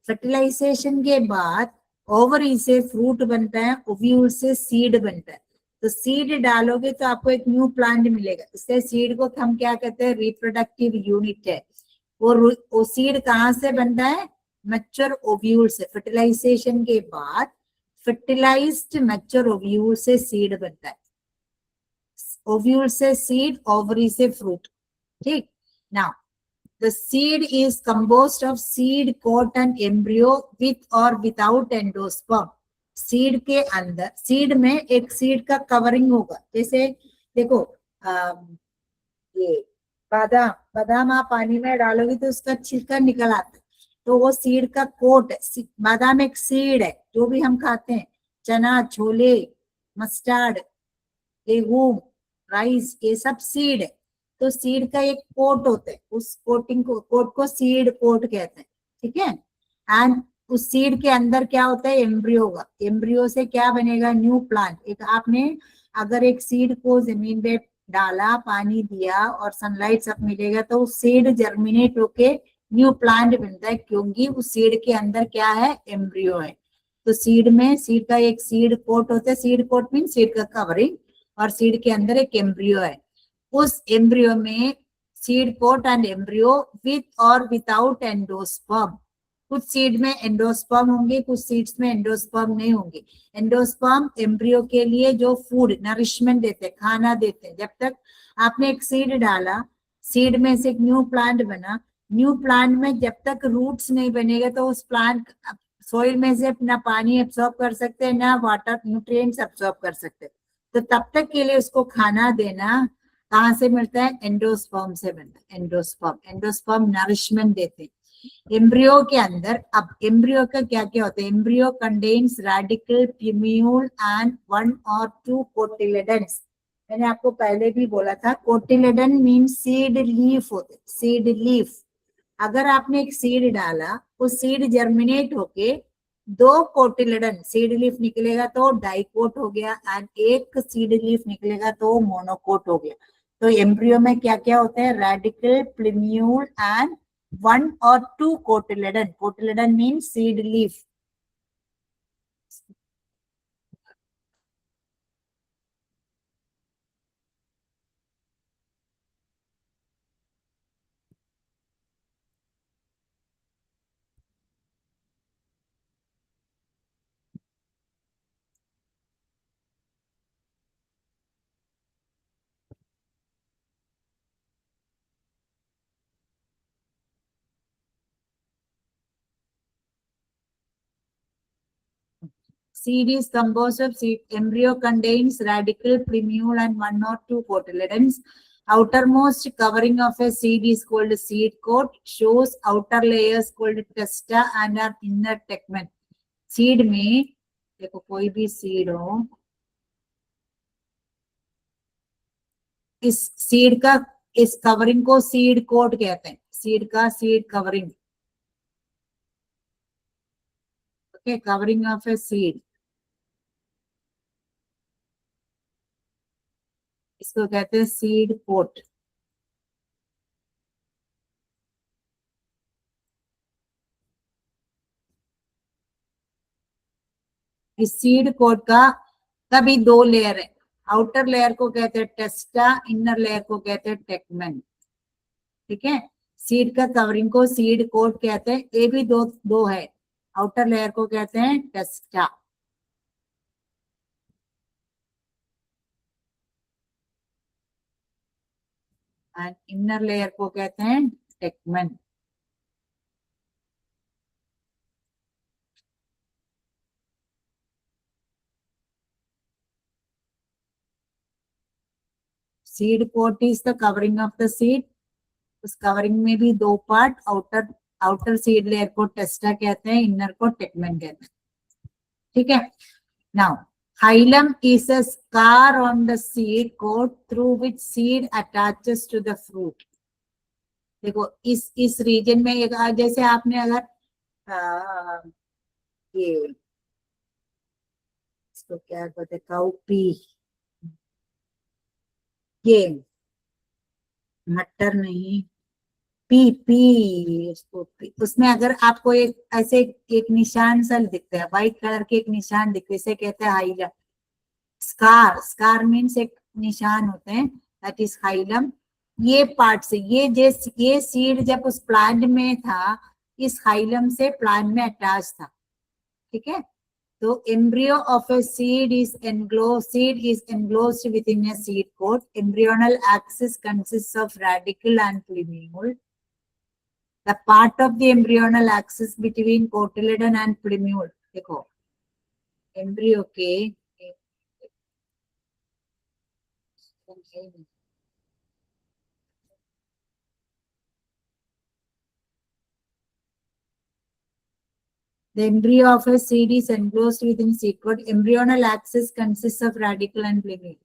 Fertilisation के बाद ओवरी से फ्रूट बनता है, ओव्यूल से सीड बनता है। तो सीड डालोगे तो आपको एक न्यू प्लांट मिलेगा। इससे सीड को हम क्या कहते हैं, रिप्रोडक्टिव यूनिट है। वो सीड कहाँ से बनता है, मैच्योर ओव्यूल से। फर्टिलाइजेशन के बाद फर्टिलाइज्ड मैच्योर ओव्यूल से सीड बनता है। ओव्यूल से सीड, ओवरी से फ्रूट। ठीक। Now the seed is composed of seed coat and embryo with or without endosperm. Seed के अंदर, सीड में एक सीड का कवरिंग होगा। जैसे देखो ये बादाम, बादाम आप पानी में डालोगे तो उसका छिलका निकल आता है, तो वो सीड का कोट है। बादाम एक सीड है, जो भी हम खाते हैं, चना, छोले, मस्टर्ड, गेहूं, राइस, ये सब सीड है। तो सीड का एक कोट होता है, उस कोटिंग को, कोट को सीड कोट कहते हैं। ठीक है। एंड उस सीड के अंदर क्या होता है, एम्ब्रियो होगा। एम्ब्रियो से क्या बनेगा, न्यू प्लांट। एक आपने अगर एक सीड को जमीन पे डाला, पानी दिया और सनलाइट सब मिलेगा तो सीड जर्मिनेट होके न्यू प्लांट बनता है, क्योंकि उस सीड के अंदर क्या है, एम्ब्रियो है। तो सीड में, सीड का एक सीड कोट होता है। सीड कोट मीन सीड का कवरिंग, और सीड के अंदर एक एम्ब्रियो है। उस एम्ब्रियो में seed coat and embryo with or without endosperm. कुछ सीड में एंडोस्पर्म होंगे, कुछ सीड्स में एंडोस्पर्म नहीं होंगे। एंडोस्पर्म एम्ब्रियो के लिए जो फूड नरिशमेंट देते हैं, खाना देते हैं। जब तक आपने एक सीड डाला, सीड में से एक न्यू प्लांट बना, न्यू प्लांट में जब तक रूट्स नहीं बनेगा तो उस प्लांट सोइल में से ना पानी एब्सॉर्ब कर सकते हैं, ना वाटर न्यूट्रिएंट्स एब्सॉर्ब कर सकते हैं। तो तब तक के लिए उसको खाना देना कहाँ से मिलता है, एंडोस्पर्म से मिलता है। एंडोस्पर्म, एंडोस्पर्म नरिशमेंट देते हैं एम्ब्रियो के अंदर। अब एम्ब्रियो का क्या क्या होता है, embryo contains radicle, plumule and 1 or 2 cotyledons. मैंने आपको पहले भी बोला था, कोटिलेडन मीन सीड लीफ होते, सीड लीफ। अगर आपने एक सीड डाला, वो सीड जर्मिनेट होके 2 कोटिलेडन सीड लीफ निकलेगा तो डाइकोट हो गया, एंड एक सीड लीफ निकलेगा तो मोनोकोट हो गया। तो एम्ब्रियो में क्या क्या होता है, radical, plumule and 1 or 2 cotyledon. Cotyledon mean seed leaf. Seed is composed of seed. Embryo contains radicle, plumule, and 1 or 2 cotyledons. Outermost covering of a seed is called seed coat. Shows outer layers called testa and an inner tegment. Seed में देखो कोई भी seed हो, इस seed का, इस covering को seed coat कहते हैं। सीड का seed covering, Okay, covering of a seed, इसको कहते हैं सीड कोट। इस सीड कोट का भी दो लेयर है। आउटर लेयर को कहते हैं टेस्टा, इनर लेयर को कहते हैं टेगमेन। ठीक है, सीड का कवरिंग को सीड कोट कहते हैं। ये भी दो दो है। आउटर लेयर को कहते हैं टेस्टा, एंड इनर लेयर को कहते हैं tegmen. Seed coat is the covering of the seed. उस कवरिंग में भी दो पार्ट, आउटर सीड लेयर को टेस्टा कहते हैं, इनर को टेगमेन कहते हैं। ठीक है, now hilum is a scar on the seed coat through which seed attaches to the fruit. देखो इस रीजन में जैसे आपने अगर ये इसको क्या कहते हैं, काउपी, ये मटर नहीं, पी पी उसको उसमें अगर आपको एक ऐसे एक निशान सा दिखता है, व्हाइट कलर के एक निशान दिखते हैं, इसे कहते हैं हाइलम। स्कार, स्कार मीन्स एक निशान होते हैं, दैट इज हाइलम। ये पार्ट से ये सीड जब उस प्लांट में था, इस हाइलम से प्लांट में अटैच था। ठीक है, तो embryo of a seed is enclosed within a seed coat. Embryonal axis consists of radicle and plumule. The part of the embryonal axis between cotyledon and plumule, देखो embryo के the embryo of a seed is enclosed within seed coat. Embryonal axis consists of radicle and plumule.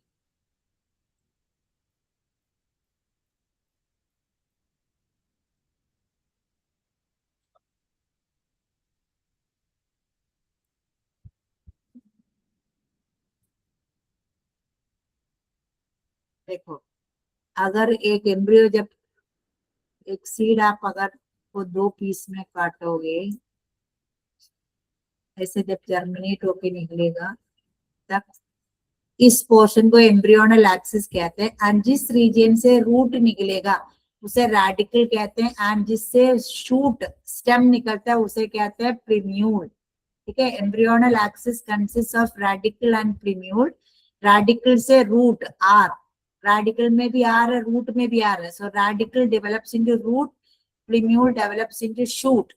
देखो अगर एक embryo, जब एक seed आप अगर वो दो पीस में काटोगे, ऐसे जब जर्मिनेट होके निकलेगा, तब इस पोर्शन को एम्ब्रियोनल एक्सिस कहते हैं। एंड जिस रीजन से रूट निकलेगा उसे रेडिकल कहते हैं, एंड जिससे शूट स्टेम निकलता है उसे कहते हैं प्रीम्यूल। ठीक है, embryonal axis consist of radicle and plumule. Radicle से रूट आर, रेडिकल में भी आर है, रूट में भी आर है, so radicle develops into root, plumule develops into shoot.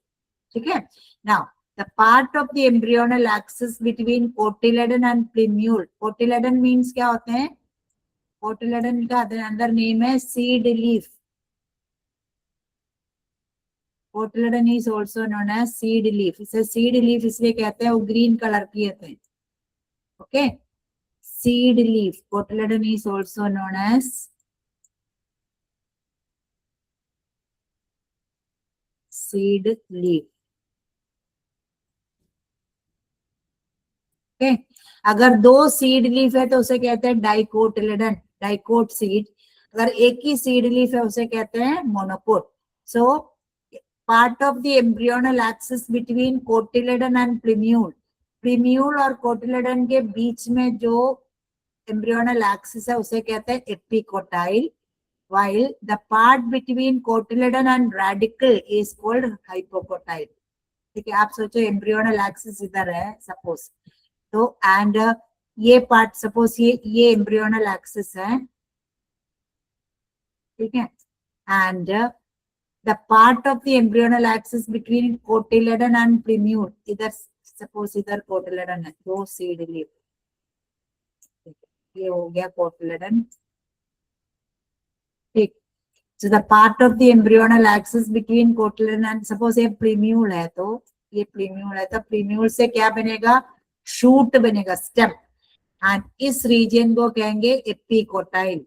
ठीक है, now the part of the embryonal axis between cotyledon and plumule. Cotyledon means क्या होते हैं? Cotyledon का अंदर नेम है seed leaf. Cotyledon is also known as seed leaf. इसे seed leaf इसलिए कहते हैं, वो ग्रीन कलर की होते हैं। Okay, seed leaf. Cotyledon is also known as seed leaf. Okay, अगर दो सीड लीफ है तो उसे कहते हैं डाइकोटिलेडन, डाइकोट सीड। अगर एक ही सीड लीफ है उसे कहते हैं monocot. So part of the embryonal axis between cotyledon and plumule, plumule और कोटिलेडन के बीच में जो एम्ब्रियोनल एक्सिस है उसे कहते हैं epicotyl, while the part between cotyledon and radicle is called hypocotyl. ठीक है, आप सोचो एम्ब्रियोनल एक्सिस इधर है सपोज, तो एंड ये पार्ट सपोज ये एम्ब्रियोनल एक्सिस है। ठीक है, and the part of the embryonal axis between cotyledon and plumule, इधर सपोज इधर कोटिलेडन है, दो सीड लीफ, ये हो गया कोटिलेडन। ठीक, so the part of the embryonal axis between cotyledon and suppose ये प्रीम्यूल है, तो ये प्रीम्यूल है, तो प्रीम्यूल से क्या बनेगा? शूट बनेगा, स्टेम, एंड इस रीजन को कहेंगे epicotyl.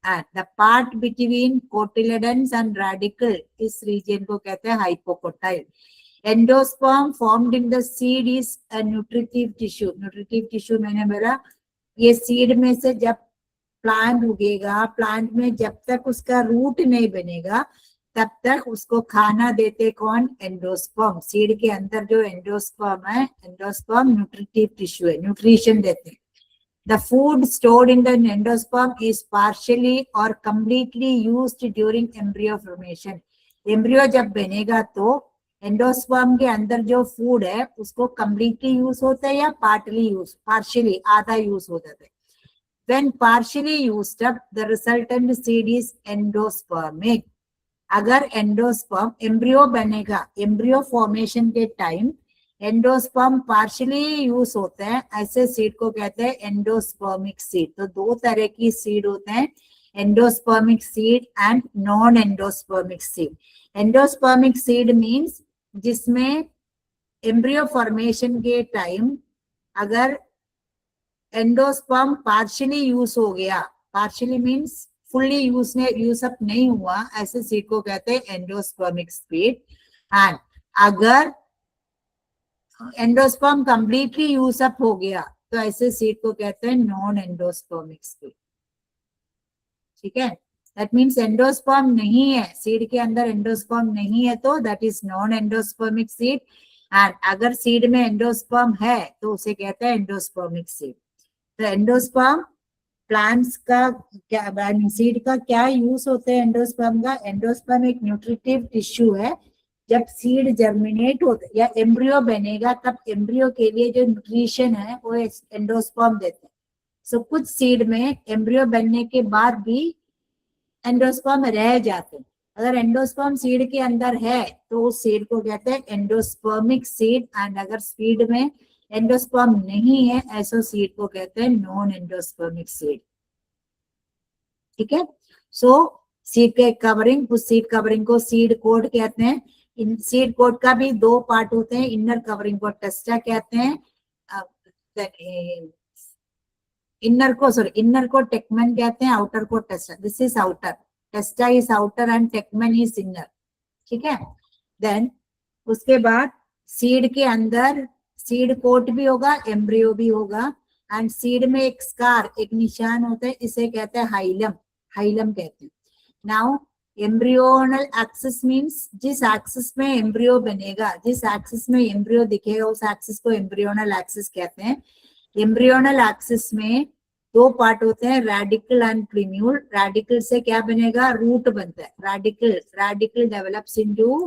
And the part between cotyledons and radical, इस रीजन को कहते हैं hypocotyl. Endosperm formed in the seed is a nutritive tissue. Nutritive tissue मैंने बोला ये सीड में से जब प्लांट उगेगा, प्लांट में जब तक उसका रूट नहीं बनेगा तब तक उसको खाना देते कौन? एंडोस्पर्म. सीड के अंदर जो एंडोस्पर्म है, एंडोस्पर्म न्यूट्रिटिव टिश्यू है, न्यूट्रिशन देते हैं. The food stored in the endosperm is partially or completely used during embryo formation. Embryo जब बनेगा तो एंडोस्पर्म के अंदर जो फूड है उसको completely यूज होता है या पार्टली यूज? पार्शियली, आधा यूज हो जाता है. When partially used up, the resultant seed is endospermic. अगर एंडोस्पर्म एम्ब्रियो बनेगा, एम्ब्रियो फॉर्मेशन के टाइम एंडोस्पर्म पार्शियली यूज होते हैं, ऐसे सीड को कहते हैं एंडोस्पर्मिक सीड. तो दो तरह की सीड होते हैं, endospermic seed and non endospermic seed. Endospermic seed means जिसमें एम्ब्रियो फॉर्मेशन के टाइम अगर एंडोस्पर्म पार्शियली यूज हो गया, partially means fully use up नहीं हुआ, ऐसे सीड को कहते हैं एंडोस्पर्मिक सीड. एंड अगर एंडोस्पर्म कंप्लीटली यूज अप हो गया तो ऐसे सीड को कहते हैं नॉन एंडोस्पर्मिक सीड. ठीक है, दैट मींस एंडोस्पर्म नहीं है, सीड के अंदर एंडोस्पर्म नहीं है तो that is non endospermic seed. And अगर सीड में एंडोस्पर्म है तो उसे कहते हैं एंडोस्पर्मिक सीड. तो एंडोस्पर्म प्लांट्स का क्या, सीड का क्या यूज होते हैं एंडोस्पर्म का? एंडोस्पर्म एक न्यूट्रिटिव टिश्यू है. जब सीड जर्मिनेट होता या एम्ब्रियो बनेगा तब एम्ब्रियो के लिए जो न्यूट्रिशन है वो एंडोस्पर्म देते हैं. सो कुछ सीड में एम्ब्रियो बनने के बाद भी एंडोस्पर्म रह जाते हैं. अगर एंडोस्पर्म सीड के अंदर है तो उस सीड को कहते हैं एंडोस्पर्मिक सीड. एंड अगर सीड में एंडोस्पर्म नहीं है ऐसे सीड को कहते हैं नॉन एंडोस्पर्मिक सीड. ठीक है, सो सीड के कवरिंग, उस सीड कवरिंग को सीड कोट कहते हैं. इन सीड कोट का भी दो पार्ट होते हैं, इनर कवरिंग को टेस्टा कहते हैं, इनर को टेकमेन कहते हैं, आउटर को testa. This is outer, testa is outer and tegmen is inner. ठीक है, देन उसके बाद सीड के अंदर सीड कोट भी होगा, एम्ब्रियो भी होगा. एंड सीड में एक स्कार, एक निशान होता है, इसे कहते हैं हाइलम, हाइलम कहते हैं. नाउ एम्ब्रियोनल एक्सिस मींस जिस एक्सिस में एम्ब्रियो बनेगा, जिस एक्सिस में एम्ब्रियो दिखेगा उस एक्सिस को एम्ब्रियोनल एक्सिस कहते हैं. एम्ब्रियोनल एक्सिस में दो पार्ट होते हैं, रेडिकल एंड प्रीम्यूल. रेडिकल से क्या बनेगा? रूट बनता है. रेडिकल डेवलप्स इनटू,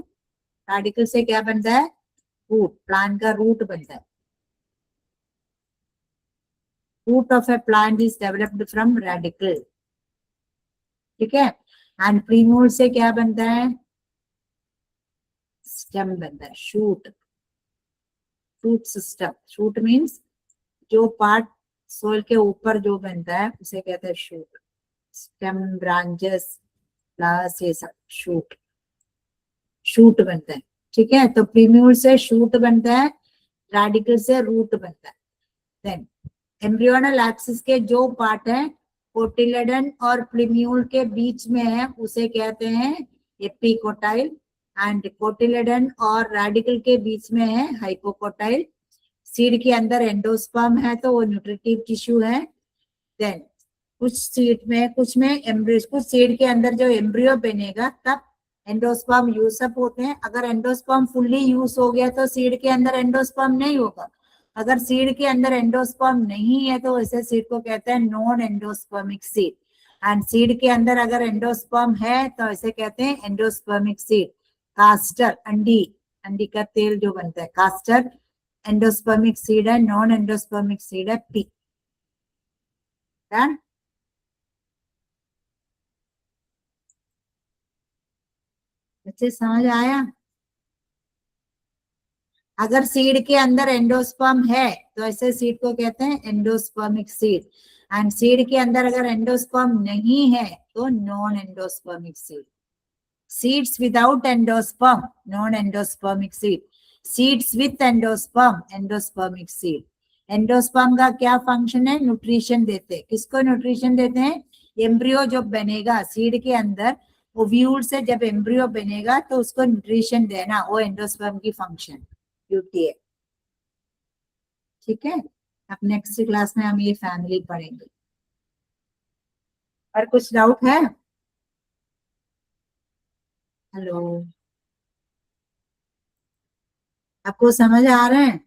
रेडिकल से क्या बनता है? रूट. प्लांट का रूट बनता है. Root of a plant is developed from radicle. ठीक है, एंड प्रीम्यूल से क्या बनता है? स्टेम बनता है, shoot. Shoot system. Shoot means जो पार्ट सोइल के ऊपर जो बनता है उसे कहते हैं शूट. स्टेम, ब्रांचेस, फ्लावर्स, ये सब शूट, शूट बनता है. ठीक है, तो प्रीम्यूल से शूट बनता है, रेडिकल से रूट बनता है. देन एम्ब्रियोनल एक्सिस के जो पार्ट है कोटिलेडन और प्रीम्यूल के बीच में है उसे कहते हैं एपिकोटाइल. एंड कोटिलेडन और रेडिकल के बीच में है हाइपोकोटाइल. सीड के अंदर एंडोस्पर्म है तो वो न्यूट्रिटिव टिश्यू है. देन कुछ सीड में, कुछ सीड के अंदर जो एम्ब्रियो बनेगा तब एंडोस्पर्म यूज अप होते हैं. अगर एंडोस्पर्म फुल्ली यूज हो गया तो सीड के अंदर एंडोस्पर्म नहीं होगा. अगर सीड के अंदर एंडोस्पर्म नहीं है तो ऐसे सीड को कहते हैं non endospermic seed. And seed के अंदर अगर एंडोस्पर्म है तो ऐसे कहते हैं एंडोस्पर्मिक सीड. कास्टर, अंडी का तेल जो बनता है, कास्टर एंडोस्पर्मिक सीड है. नॉन एंडोस्पर्मिक सीड है पी. डन. बच्चे समझ आया? अगर सीड के अंदर एंडोस्पर्म है तो ऐसे सीड को कहते हैं एंडोस्पर्मिक सीड. एंड सीड के अंदर अगर एंडोस्पर्म नहीं है तो non endospermic seed. Seeds without endosperm non endospermic seed. Seeds with endosperm endospermic seed. Endosperm का क्या फंक्शन है? न्यूट्रिशन देते हैं. किसको न्यूट्रिशन देते हैं? एम्ब्रियो जो बनेगा सीड के अंदर, ओव्यूल से जब एम्ब्रियो बनेगा तो उसको न्यूट्रिशन देना, वो एंडोस्पर्म की फंक्शन ड्यूटी है। ठीक है, अब नेक्स्ट क्लास में हम ये फैमिली पढ़ेंगे। और कुछ डाउट है? हेलो, आपको समझ आ रहे हैं?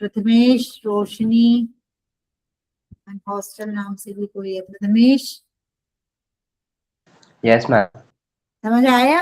प्रथमेश, रोशनी, हॉस्टल नाम से भी कोई है, प्रथमेश Yes, ma'am. समझ आया?